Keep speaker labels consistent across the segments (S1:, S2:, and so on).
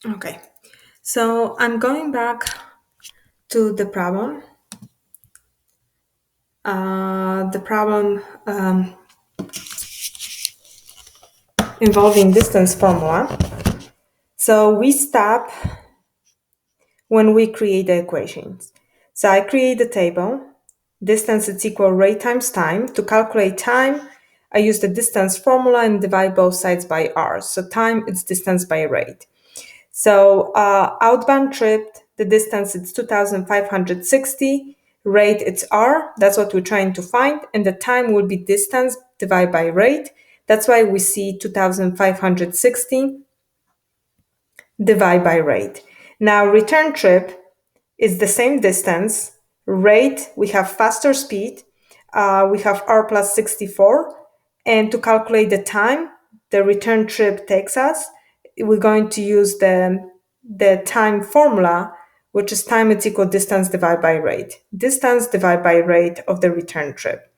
S1: Okay, so I'm going back to the problem. The problem involving distance formula. So we stop when we create the equations. So I create the table. Distance is equal rate times time. To calculate time, I use the distance formula and divide both sides by r. So time is distance by rate. So outbound trip, the distance is 2,560. Rate, it's r. That's what we're trying to find. And the time will be distance divided by rate. That's why we see 2,560 divide by rate. Now return trip is the same distance. Rate, we have faster speed. We have r plus 64. And to calculate the time the return trip takes us, we're going to use the time formula, which is time is equal distance divided by rate. Distance divided by rate of the return trip.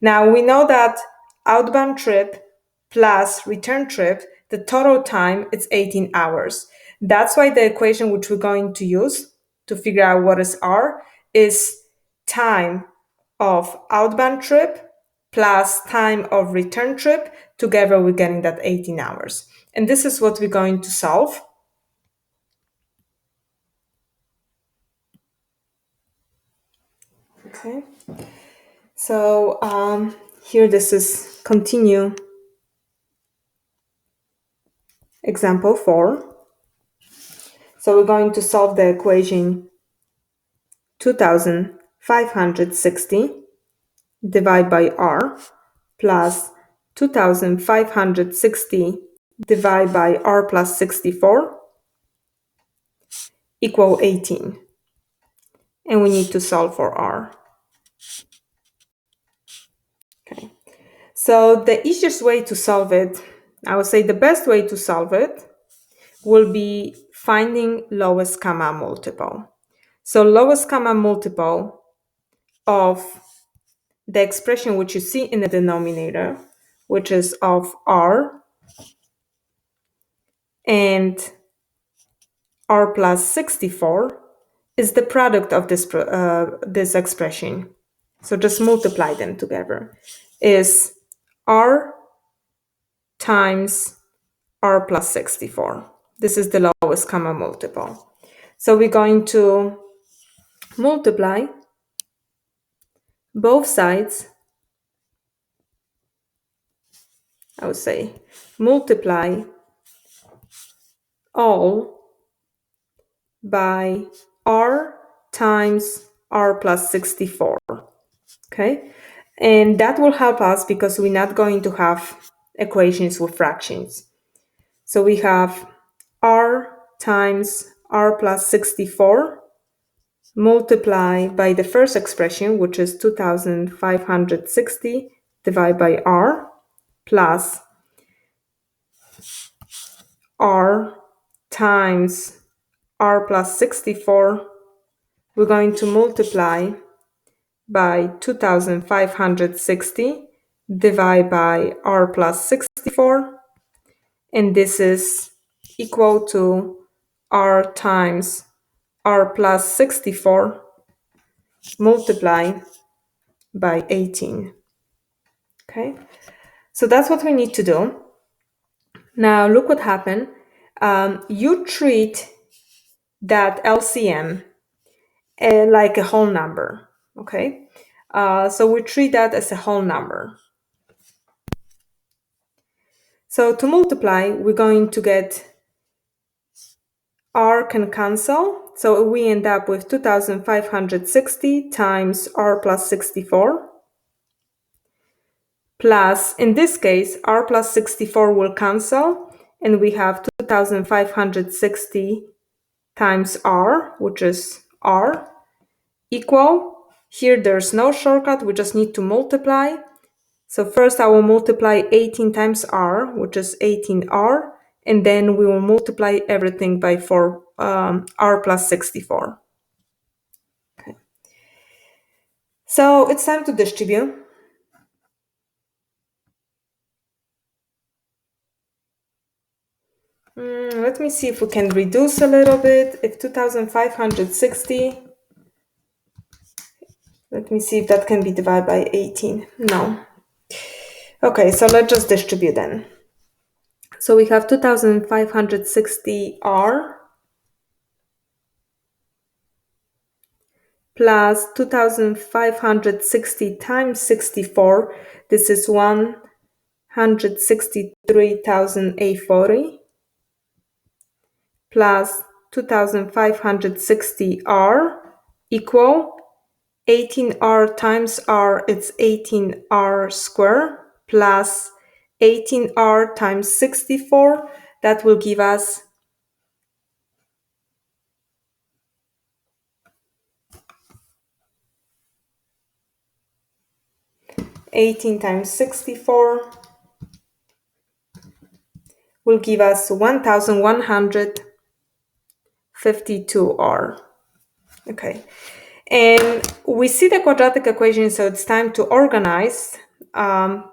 S1: Now we know that outbound trip plus return trip, the total time is 18 hours. That's why the equation which we're going to use to figure out what is R is time of outbound trip plus time of return trip. Together we're getting that 18 hours. And this is what we're going to solve. Okay. So here this is continue example 4. So we're going to solve the equation 2,560 divided by r plus 2,560 divided by r plus 64 equal 18. And we need to solve for r. Okay. So the easiest way to solve it, I would say the best way to solve it will be finding lowest common multiple. So lowest common multiple of the expression which you see in the denominator, which is of r and r plus 64, is the product of this expression. So just multiply them together. Is r times r plus 64. This is the lowest common multiple. So we're going to multiply both sides. I would say multiply all by r times r plus 64. Okay, and that will help us because we're not going to have equations with fractions. So we have r times r plus 64 multiply by the first expression, which is 2,560 divided by r plus r times r plus 64. We're going to multiply by 2,560 divided by r plus 64. And this is equal to r times r plus 64 multiplied by 18. Okay, so that's what we need to do. Now look what happened. You treat that LCM like a whole number. Okay, so we treat that as a whole number. So to multiply, we're going to get r can cancel. So we end up with 2,560 times r plus 64. Plus, in this case, r plus 64 will cancel. And we have 2,560 times r, which is r, equal. Here there's no shortcut. We just need to multiply. So first I will multiply 18 times r, which is 18r. And then we will multiply everything by 4, r plus 64. Okay. So it's time to distribute. Let me see if we can reduce a little bit. If 2560, let me see if that can be divided by 18. No. Okay, so let's just distribute then. So we have 2560R plus 2560 times 64. This is 163,840 plus 2560R equal 18R times R, it's 18R squared plus 18R times 64. That will give us 18 times 64 will give us 1152R. Okay. And we see the quadratic equation, so it's time to organize. And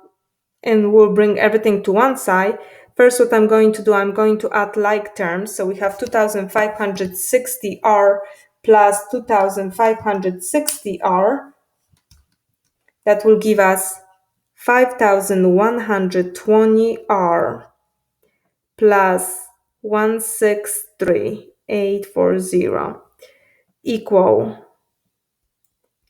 S1: we'll bring everything to one side. First, what I'm going to do, I'm going to add like terms. So we have 2560R plus 2560R. That will give us 5120R plus 163,840 equal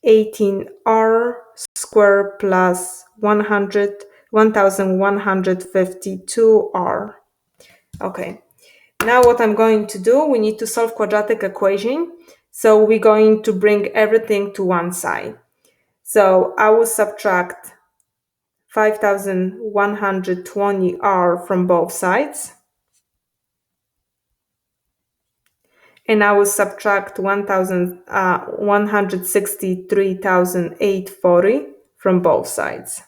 S1: 18R squared plus 1152R. Okay, now what I'm going to do, we need to solve quadratic equation. So we're going to bring everything to one side. So I will subtract 5120R from both sides. And I will subtract 163,840 from both sides.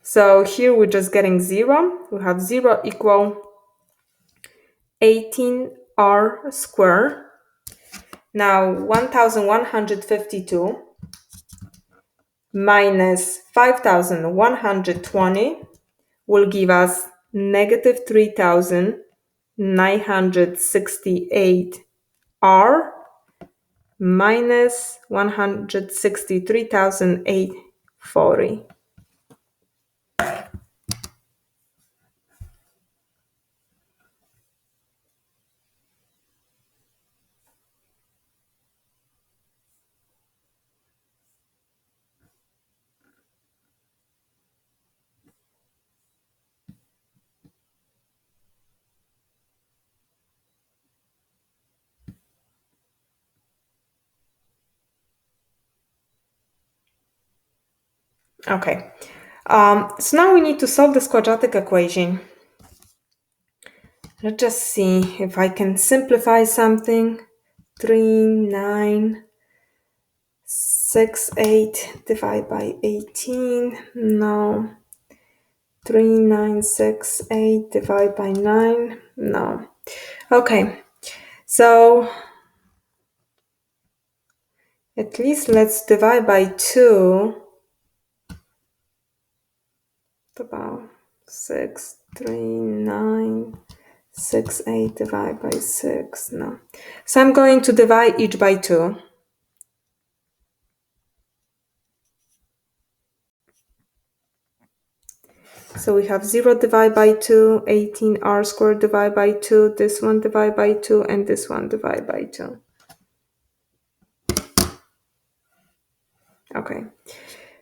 S1: So here we're just getting 0. We have 0 equal 18R squared. Now 1152 minus 5120 will give us negative 3,968R minus 163,840. Okay, so now we need to solve this quadratic equation. Let's just see if I can simplify something. 3968 divided by 18. No. 3968 divided by 9. No. Okay, so at least let's divide by 2. About 63968 divided by 6. No. So I'm going to divide each by 2. So we have 0 divided by 2, 18R squared divided by 2, this one divided by 2, and this one divided by 2. Okay.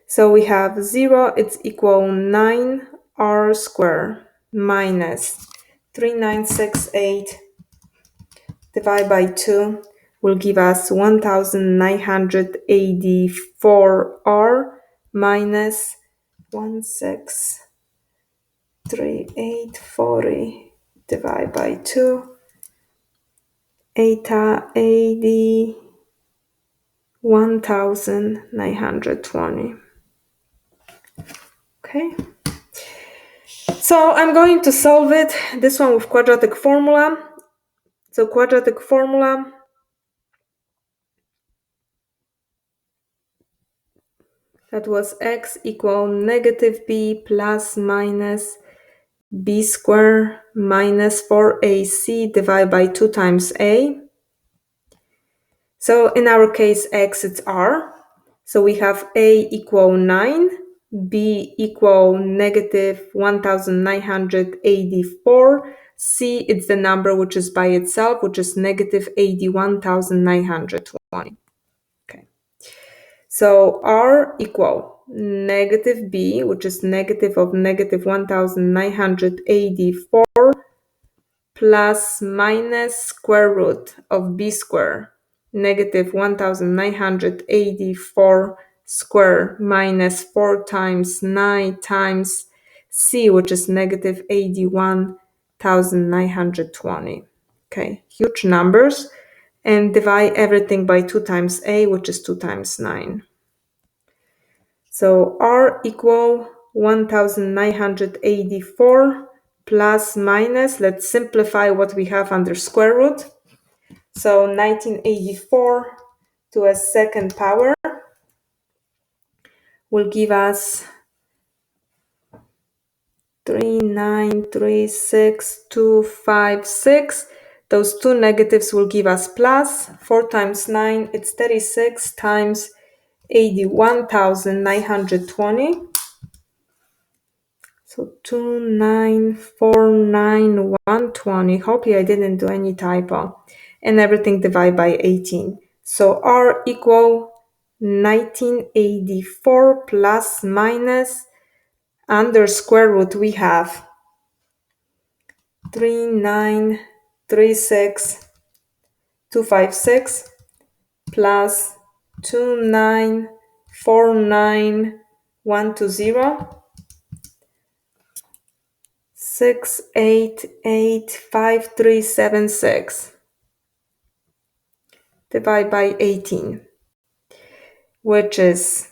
S1: So we have 0, it's equal 9R squared minus 3968 divided by 2 will give us 1984R minus 163,840 divided by 2, 1,920. Okay. So I'm going to solve it, this one with quadratic formula. So quadratic formula, That was x equal negative b plus minus b squared minus 4ac divided by 2 times a. So in our case, x, it's r. So we have a equal 9, b equal negative 1984, c, it's the number which is by itself, which is negative 81,920. Okay. So r equal negative b, which is negative of negative 1984 plus minus square root of b squared, negative 1984 square minus 4 times 9 times c, which is negative 81,920. Okay, huge numbers. And divide everything by 2 times a, which is 2 times 9. So r equal 1984 plus minus, let's simplify what we have under square root. So 1984 to a second power will give us 3936256. Those two negatives will give us plus. 4 times 9, it's 36 times 81,920. So 2949120. Hopefully I didn't do any typo. And everything divided by 18. So r equal 1984 plus minus under square root we have 3936256 plus 2949120. 6885376 divided by 18, which is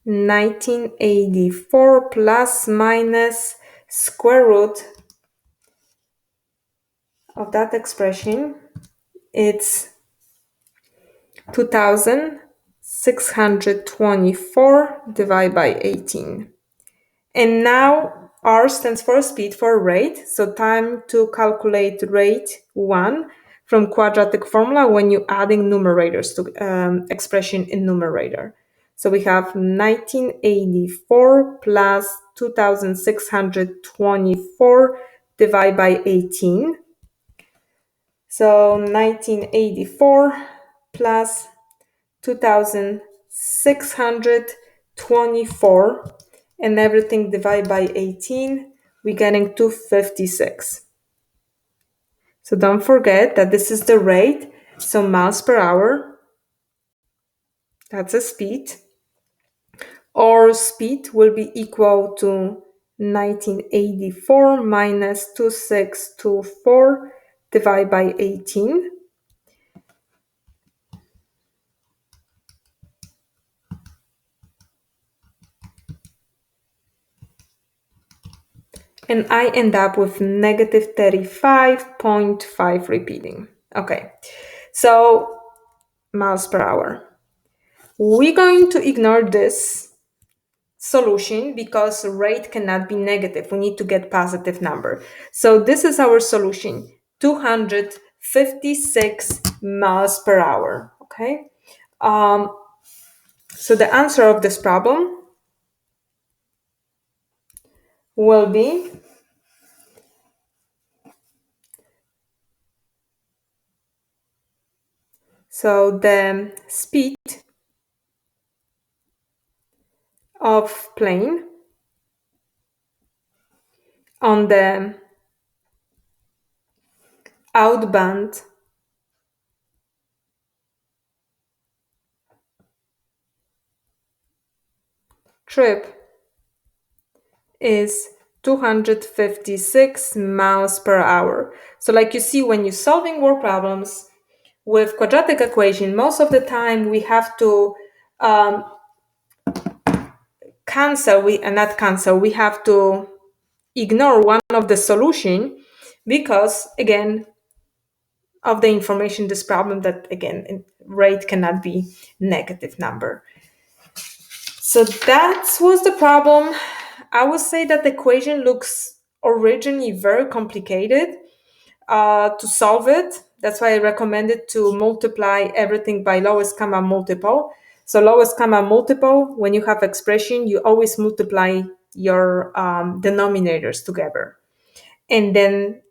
S1: 1984 plus minus square root of that expression. It's 2624 divided by 18. And now R stands for speed, for rate. So time to calculate rate 1 from quadratic formula when you're adding numerators to expression in numerator. So we have 1984 plus 2624 divided by 18. So 1984 plus 2624 and everything divided by 18, we're getting 256. So don't forget that this is the rate, so miles per hour, that's a speed. Or speed will be equal to 1984 minus 2624 divided by 18. And I end up with negative 35.5 repeating. Okay, so miles per hour. We're going to ignore this solution because rate cannot be negative. We need to get positive number. So this is our solution, 256 miles per hour. Okay, so the answer of this problem will be so the speed of plane on the outbound trip is 256 miles per hour. So like you see, when you're solving word problems with quadratic equation, most of the time we have to we have to ignore one of the solution because, again, of the information this problem that, again, rate cannot be negative number. So that was the problem. I would say that the equation looks originally very complicated to solve it. That's why I recommended to multiply everything by lowest common multiple. So lowest common multiple, when you have expression, you always multiply your denominators together. And then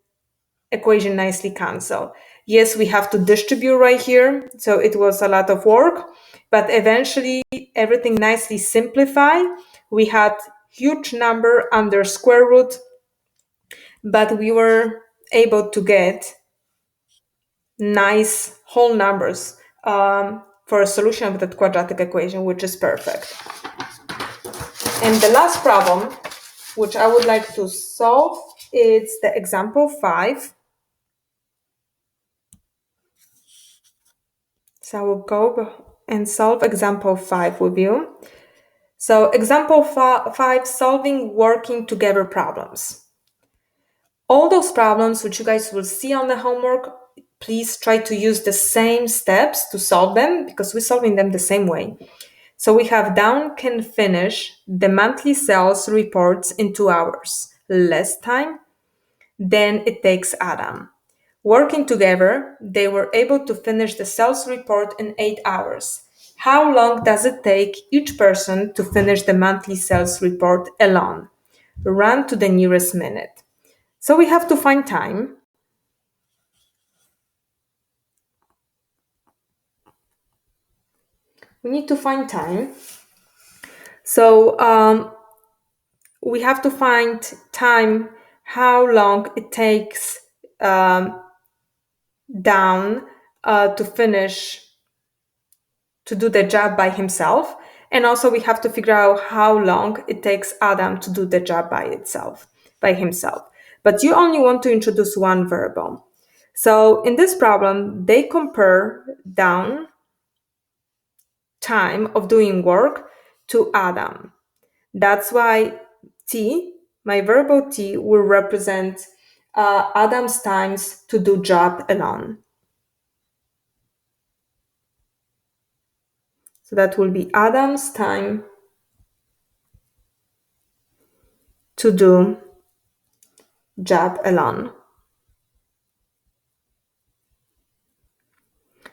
S1: equation nicely cancel. Yes, we have to distribute right here. So it was a lot of work, but eventually everything nicely simplified. We had huge number under square root, but we were able to get nice whole numbers for a solution of that quadratic equation, which is perfect. And the last problem, which I would like to solve, is the example 5. So I will go and solve example 5 with you. So example 5, solving working together problems. All those problems which you guys will see on the homework, please try to use the same steps to solve them because we're solving them the same way. So we have Down can finish the monthly sales reports in 2 hours, less time than it takes Adam. Working together, they were able to finish the sales report in 8 hours. How long does it take each person to finish the monthly sales report alone? Run to the nearest minute. So we have to find time. We need to find time. So we have to find time, how long it takes Down to finish, to do the job by himself. And also we have to figure out how long it takes Adam to do the job by himself. But you only want to introduce one variable. So in this problem, they compare Down time of doing work to Adam. That's why T, my variable T, will represent Adam's times to do job alone. So that will be Adam's time to do job alone.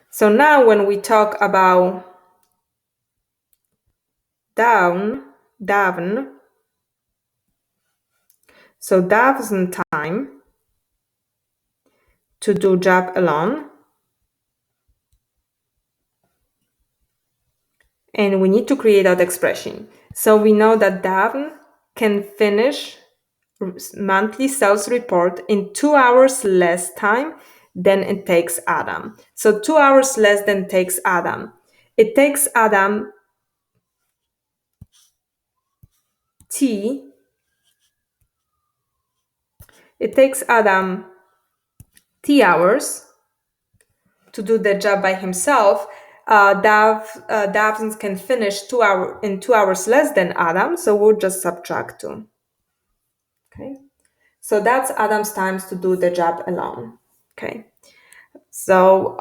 S1: So now when we talk about Davn, so Davn's time to do job alone, and we need to create that expression. So we know that Davn can finish monthly sales report in 2 hours less time than it takes Adam. So 2 hours less than takes Adam. It takes Adam T. It takes Adam T hours to do the job by himself. Davin can finish 2 hours less than Adam, so we'll just subtract 2. Okay, so that's Adam's times to do the job alone. Okay, so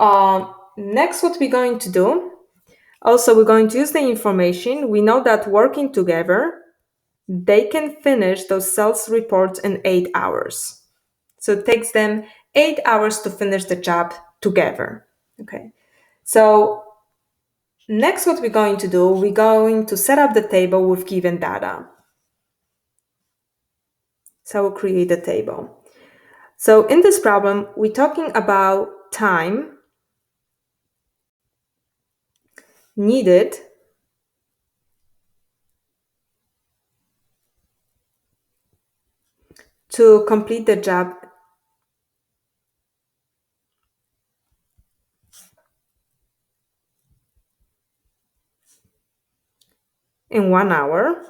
S1: next what we're going to do, also we're going to use the information. We know that working together, they can finish those sales reports in 8 hours. So it takes them 8 hours to finish the job together. Okay, so next what we're going to do, we're going to set up the table with given data. So we'll create a table. So in this problem, we're talking about time needed to complete the job in 1 hour.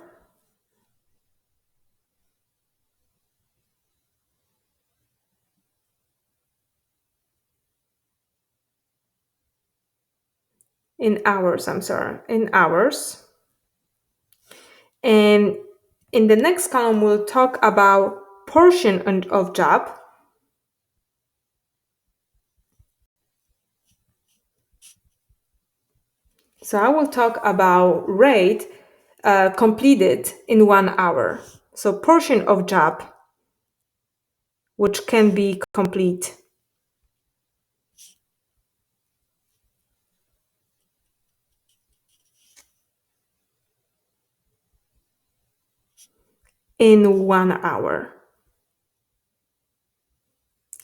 S1: In hours. And in the next column, we'll talk about portion of job. So I will talk about rate completed in 1 hour. So portion of job which can be complete in 1 hour.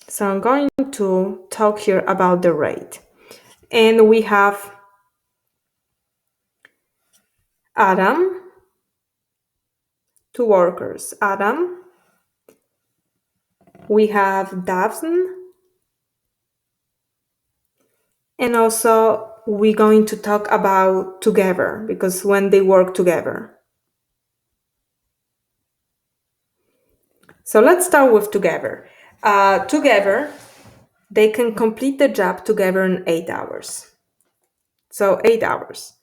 S1: So I'm going to talk here about the rate. And we have Adam, 2 workers. Adam, we have Daphne, and also we're going to talk about together, because when they work together. So let's start with together. Together, they can complete the job together in 8 hours. So 8 hours.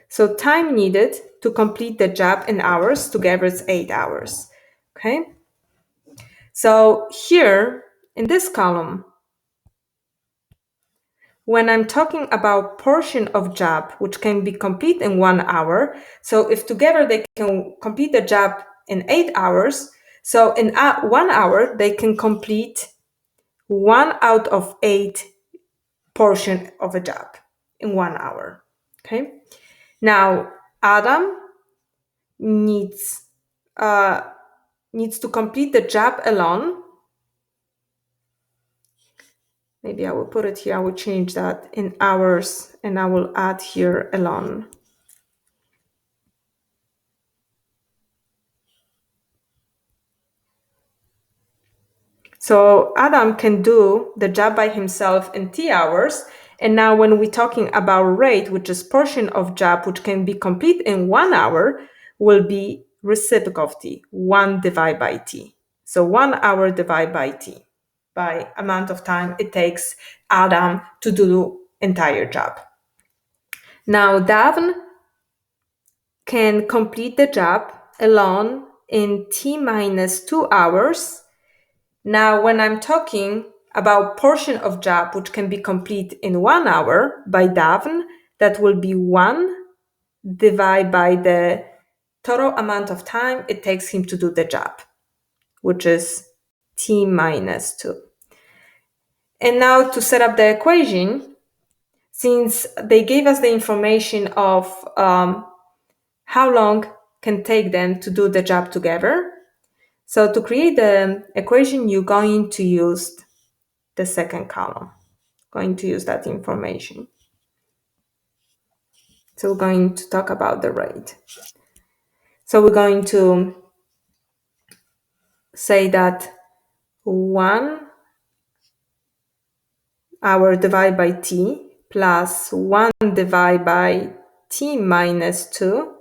S1: So time needed to complete the job in hours together is 8 hours. Okay. So here in this column, when I'm talking about portion of job which can be complete in 1 hour, so if together they can complete the job in 8 hours, so in 1 hour they can complete 1 out of 8 portion of a job in 1 hour. Okay. Now Adam needs to complete the job alone. Maybe I will put it here. I will change that in hours and I will add here alone. So Adam can do the job by himself in T hours. And now when we're talking about rate, which is portion of job which can be complete in 1 hour, will be reciprocal of T, 1 divided by T. So 1 hour divided by T, by amount of time it takes Adam to do the entire job. Now Daphne can complete the job alone in T minus 2 hours. Now, when I'm talking about portion of job which can be complete in 1 hour by Daphne, that will be 1 divided by the total amount of time it takes him to do the job, which is T minus 2. And now to set up the equation, since they gave us the information of how long can take them to do the job together. So to create the equation, you're going to use the second column, going to use that information. So we're going to talk about the rate. So we're going to say that 1 hour divided by T plus 1 divided by T minus 2,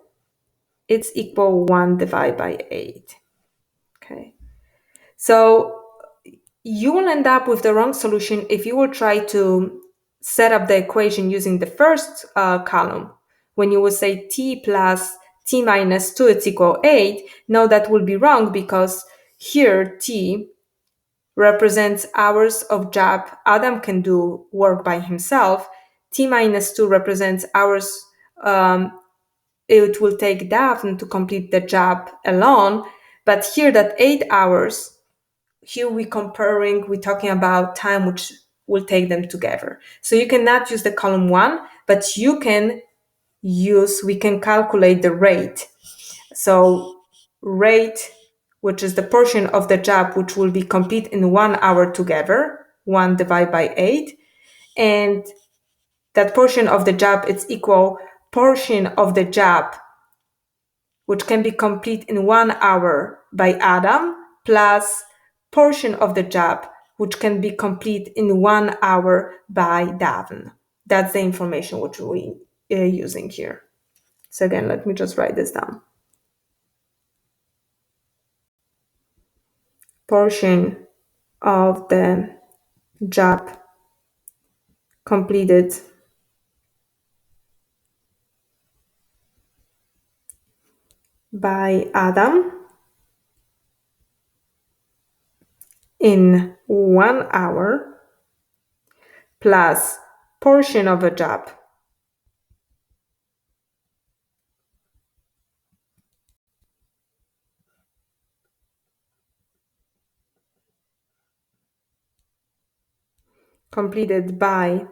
S1: it's equal 1 divided by 8. Okay. So you will end up with the wrong solution if you will try to set up the equation using the first column. When you will say T plus T minus 2 is equal 8, no, that will be wrong because here T represents hours of job Adam can do work by himself. T minus 2 represents hours it will take Daphne to complete the job alone. But here that 8 hours, here we're talking about time which will take them together. So you cannot use the column 1, but we can calculate the rate. So rate, which is the portion of the job which will be complete in 1 hour together, 1 divided by 8. And that portion of the job is equal portion of the job which can be complete in 1 hour by Adam plus portion of the job which can be complete in 1 hour by Daphne. That's the information which we are using here. So again, let me just write this down. Portion of the job completed by Adam in 1 hour plus portion of a job completed by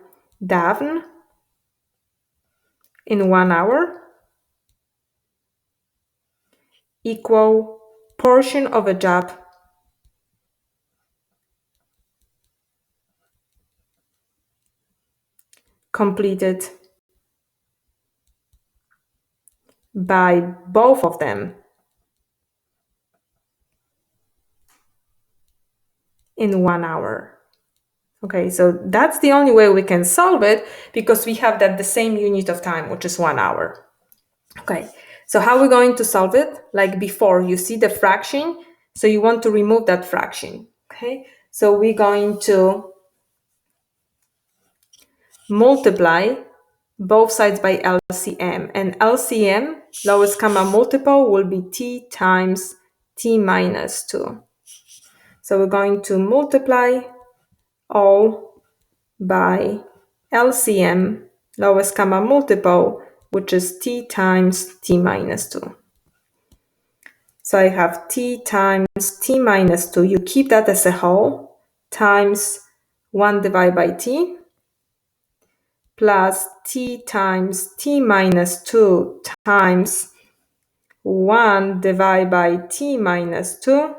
S1: Daphne in 1 hour equal portion of a job completed by both of them in 1 hour. Okay, so that's the only way we can solve it because we have that the same unit of time, which is 1 hour. Okay, so how are we going to solve it? Like before, you see the fraction, so you want to remove that fraction. Okay, so we're going to multiply both sides by LCM, and LCM, lowest common multiple, will be t times t minus 2. So we're going to multiply all by LCM, lowest common multiple, which is t times t minus 2. So I have t times t minus 2, you keep that as a whole, times 1 divided by t, plus t times t minus 2 times 1 divided by t minus 2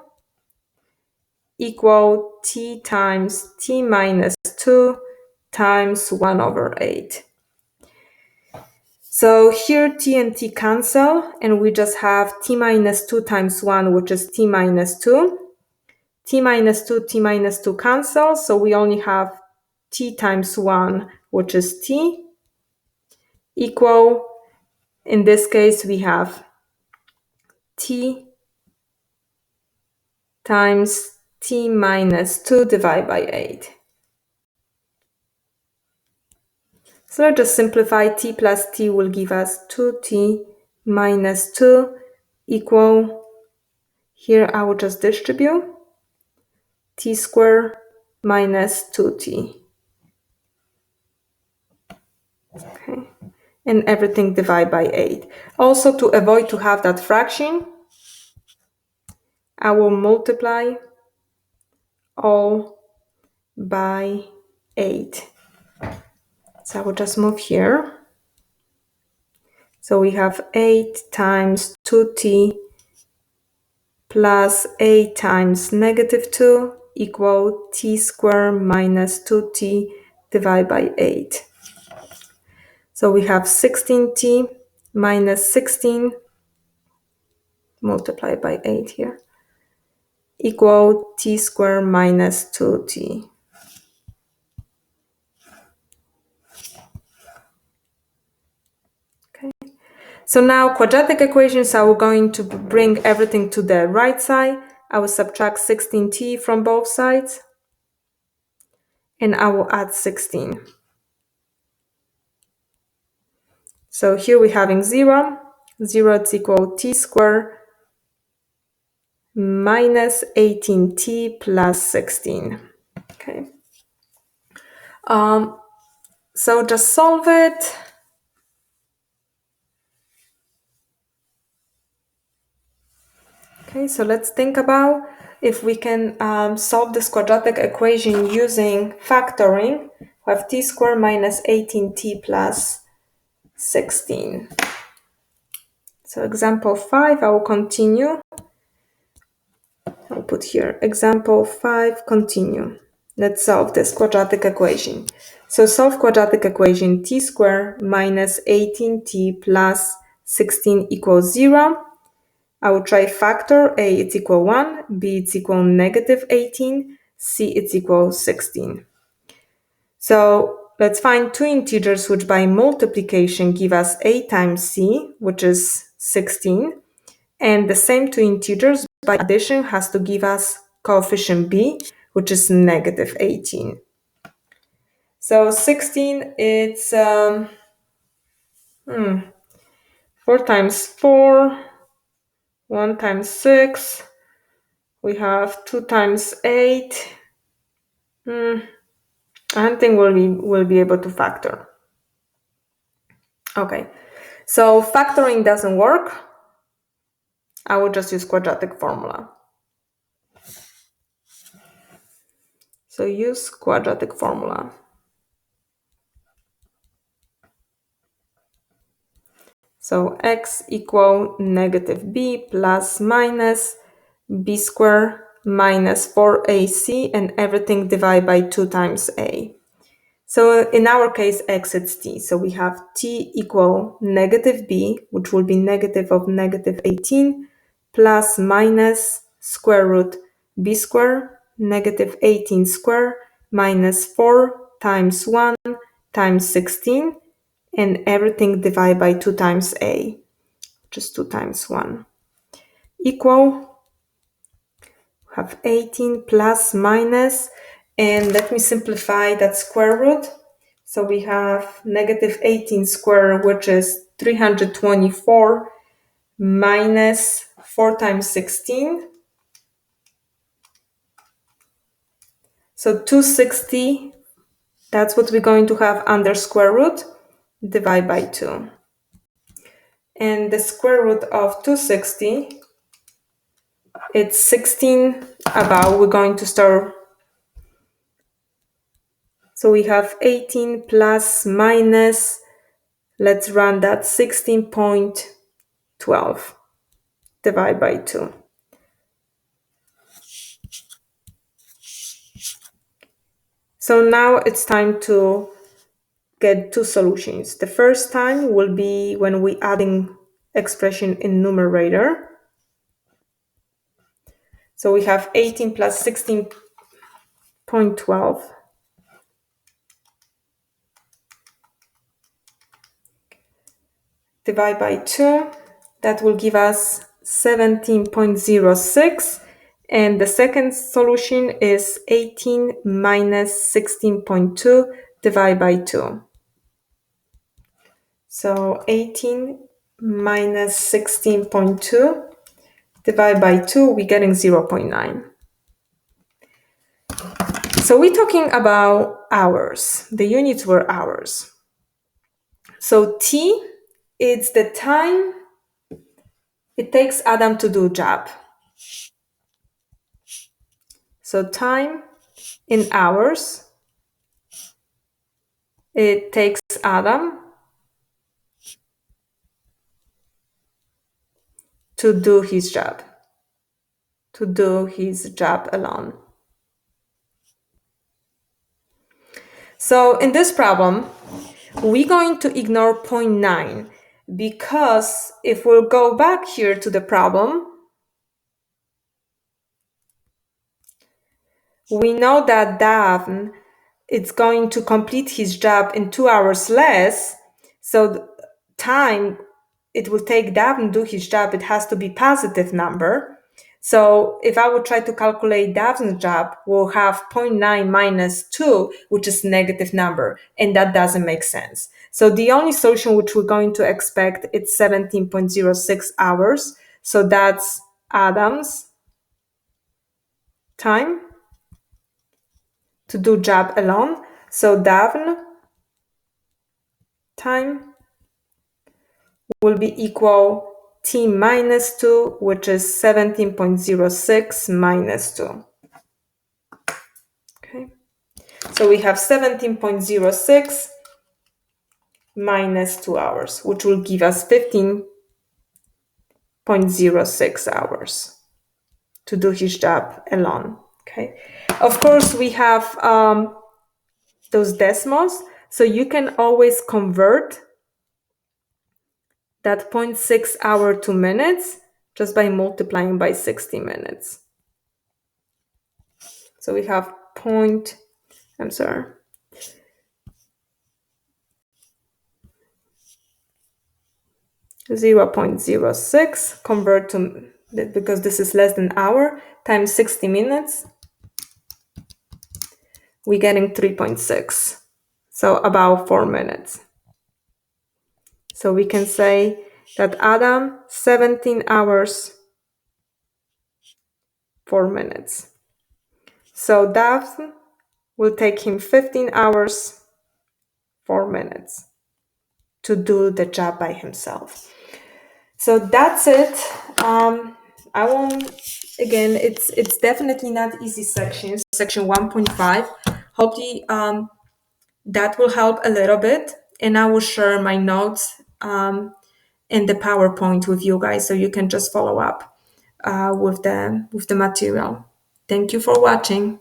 S1: equal t times t minus 2 times 1 over 8. So here t and t cancel, and we just have t minus 2 times 1, which is t minus 2. T minus 2 cancel, so we only have t times 1, which is t, equal, in this case, we have t times t minus 2 divided by 8. So let's just simplify. T plus t will give us 2t minus 2 equal, here I will just distribute, t squared minus 2t. Okay, and everything divided by 8. Also, to avoid to have that fraction, I will multiply all by 8. So I will just move here. So we have 8 times 2t plus 8 times negative 2 equal t squared minus 2t divided by 8. So we have 16t minus 16 multiplied by 8 here equal t squared minus 2t. Okay. So now quadratic equations, I will going to bring everything to the right side. I will subtract 16t from both sides, and I will add 16. So here we're having 0. 0 is equal t squared minus 18t plus 16. Okay. So just solve it. Okay, so let's think about if we can solve this quadratic equation using factoring. We have t squared minus 18t plus 16. So example 5, I will continue. I'll put here example 5, continue. Let's solve this quadratic equation. So solve quadratic equation t squared minus 18t plus 16 equals 0. I will try factor. A, it's equal 1. B, it's equal negative 18. C, it's equal 16. So let's find two integers which by multiplication give us a times c, which is 16. And the same two integers by addition has to give us coefficient b, which is negative 18. So 16, it's 4 times 4, 1 times 6. We have 2 times 8. I don't think we'll be able to factor. Okay, so factoring doesn't work. I will just use quadratic formula. So use quadratic formula. So x equal negative b plus minus b squared minus 4ac, and everything divided by 2 times a. So in our case, x is t. So we have t equal negative b, which will be negative of negative 18, plus minus square root b squared, negative 18 squared, minus 4 times 1 times 16, and everything divided by 2 times a, which is 2 times 1, equal, have 18 plus minus, and let me simplify that square root. So we have negative 18 squared, which is 324, minus 4 times 16. So 260, that's what we're going to have under square root, divide by 2. And the square root of 260, it's 16 about, we're going to start. So we have 18 plus minus, let's run that, 16.12 divided by 2. So now it's time to get two solutions. The first time will be when we adding expression in numerator. So we have 18 plus 16.12 divided by 2. That will give us 17.06. And the second solution is 18 minus 16.2 divided by 2. So 18 minus 16.2 divided by 2, we're getting 0.9. So we're talking about hours. The units were hours. So T is the time it takes Adam to do job. So time in hours, it takes Adam to do his job alone. So in this problem, we're going to ignore 0.9 because if we'll go back here to the problem, we know that Daphne is going to complete his job in 2 hours less. So the time it will take Daphne to do his job, it has to be positive number. So if I would try to calculate Daphne's job, we'll have 0.9 minus 2, which is negative number, and that doesn't make sense. So the only solution which we're going to expect is 17.06 hours. So that's Adam's time to do job alone. So Daphne time will be equal T minus 2, which is 17.06 minus 2. Okay, so we have 17.06 minus 2 hours, which will give us 15.06 hours to do his job alone. Okay, of course we have those decimals, so you can always convert that 0.6 hour to minutes just by multiplying by 60 minutes. So we have 0.06 convert to, because this is less than hour, times 60 minutes, we're getting 3.6. So about 4 minutes. So we can say that Adam, 17 hours, 4 minutes. So Daphne will take him 15 hours, 4 minutes to do the job by himself. So that's it. I won't Again, it's definitely not easy sections. Section 1.5. Hopefully, that will help a little bit, and I will share my notes in the PowerPoint with you guys, so you can just follow up with the material. Thank you for watching.